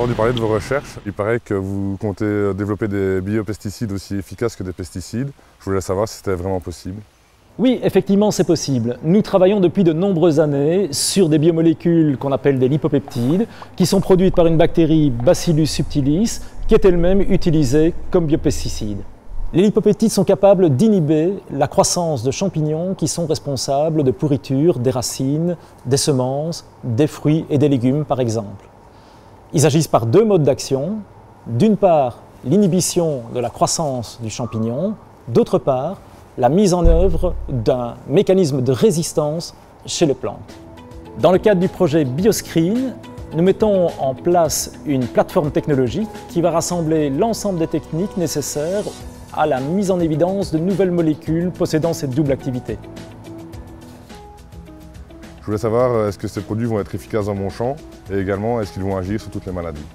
entendu parler de vos recherches. Il paraît que vous comptez développer des biopesticides aussi efficaces que des pesticides. Je voulais savoir si c'était vraiment possible. Oui, effectivement, c'est possible. Nous travaillons depuis de nombreuses années sur des biomolécules qu'on appelle des lipopeptides, qui sont produites par une bactérie Bacillus subtilis, qui est elle-même utilisée comme biopesticide. Les lipopeptides sont capables d'inhiber la croissance de champignons qui sont responsables de pourriture des racines, des semences, des fruits et des légumes, par exemple. Ils agissent par deux modes d'action. D'une part, l'inhibition de la croissance du champignon, d'autre part, la mise en œuvre d'un mécanisme de résistance chez les plantes. Dans le cadre du projet Bioscreen, nous mettons en place une plateforme technologique qui va rassembler l'ensemble des techniques nécessaires à la mise en évidence de nouvelles molécules possédant cette double activité. Je voulais savoir, est-ce que ces produits vont être efficaces dans mon champ et également, est-ce qu'ils vont agir sur toutes les maladies?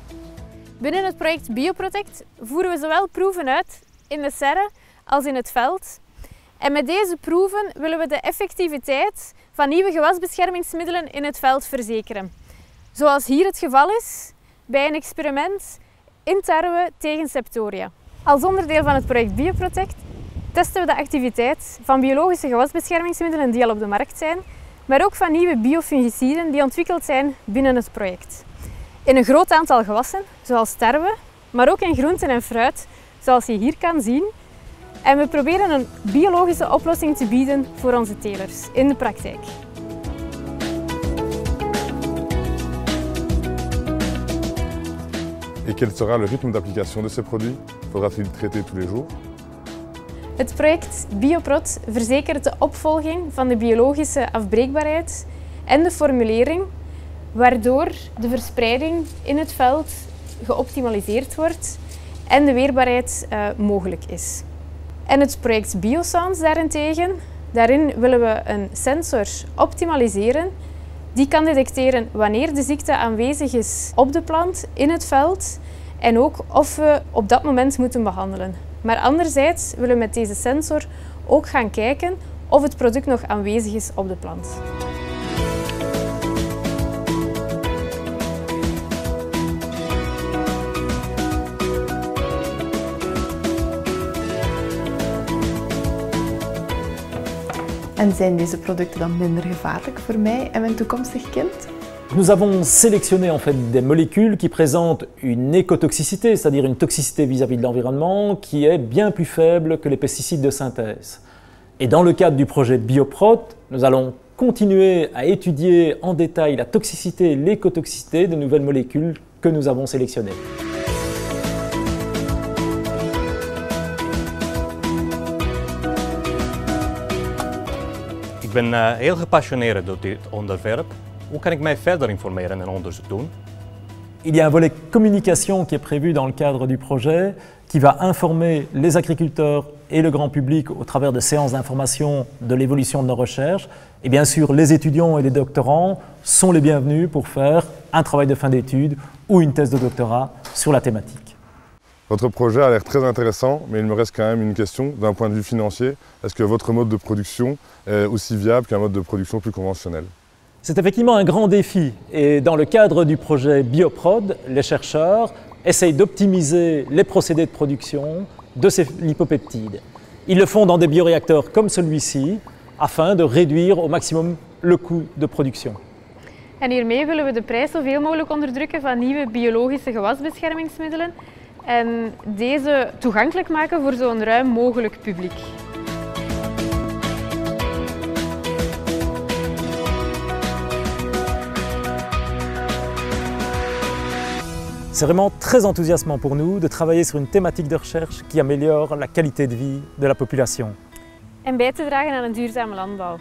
Binnen het project Bioprotect voeren we zowel proeven uit in de serre als in het veld. En met deze proeven willen we de effectiviteit van nieuwe gewasbeschermingsmiddelen in het veld verzekeren. Zoals hier het geval is bij een experiment in tarwe tegen septoria. Als onderdeel van het project Bioprotect testen we de activiteit van biologische gewasbeschermingsmiddelen die al op de markt zijn, maar ook van nieuwe biofungiciden die ontwikkeld zijn binnen het project. In een groot aantal gewassen, zoals tarwe, maar ook in groenten en fruit, zoals je hier kan zien. En we proberen een biologische oplossing te bieden voor onze telers in de praktijk. Et quel sera le rythme d'application de ces produits? Faudra-t-il traiter tous les jours? Het project Bioprot verzekert de opvolging van de biologische afbreekbaarheid en de formulering, waardoor de verspreiding in het veld geoptimaliseerd wordt en de weerbaarheid mogelijk is. En het project Biosans daarentegen, daarin willen we een sensor optimaliseren die kan detecteren wanneer de ziekte aanwezig is op de plant, in het veld en ook of we op dat moment moeten behandelen. Maar anderzijds willen we met deze sensor ook gaan kijken of het product nog aanwezig is op de plant. En zijn deze producten dan minder gevaarlijk voor mij en mijn toekomstig kind? Nous avons sélectionné en fait des molécules qui présentent une écotoxicité, c'est-à-dire une toxicité vis-à-vis de l'environnement qui est bien plus faible que les pesticides de synthèse. Et dans le cadre du projet Bioprot, nous allons continuer à étudier en détail la toxicité et l'écotoxicité de nouvelles molécules que nous avons sélectionnées. Ik ben heel gepassioneerd door dit onderwerp. Hoe kan ik mij verder informeren en onderzoek doen? Il y a un volet communication qui est prévu dans le cadre du projet qui va informer les agriculteurs et le grand public au travers de séances d'information de l'évolution de nos recherches. Et bien sûr, les étudiants et les doctorants sont les bienvenus pour faire un travail de fin d'études ou une thèse de doctorat sur la thématique. Votre projet a l'air très intéressant, mais il me reste quand même une question d'un point de vue financier. Est-ce que votre mode de production est aussi viable qu'un mode de production plus conventionnel? C'est effectivement un grand défi et dans le cadre du projet Bioprod, les chercheurs essayent d'optimiser les procédés de production de ces lipopeptides. Ils le font dans des bioréacteurs comme celui-ci afin de réduire au maximum le coût de production. En hiermee willen we de prijs zoveel mogelijk onderdrukken van nieuwe biologische gewasbeschermingsmiddelen en deze toegankelijk maken voor zo'n ruim mogelijk publiek. C'est vraiment très enthousiasmant pour nous de travailler sur une thématique de recherche qui améliore la qualité de vie de la population. En bij te dragen aan een duurzame landbouw.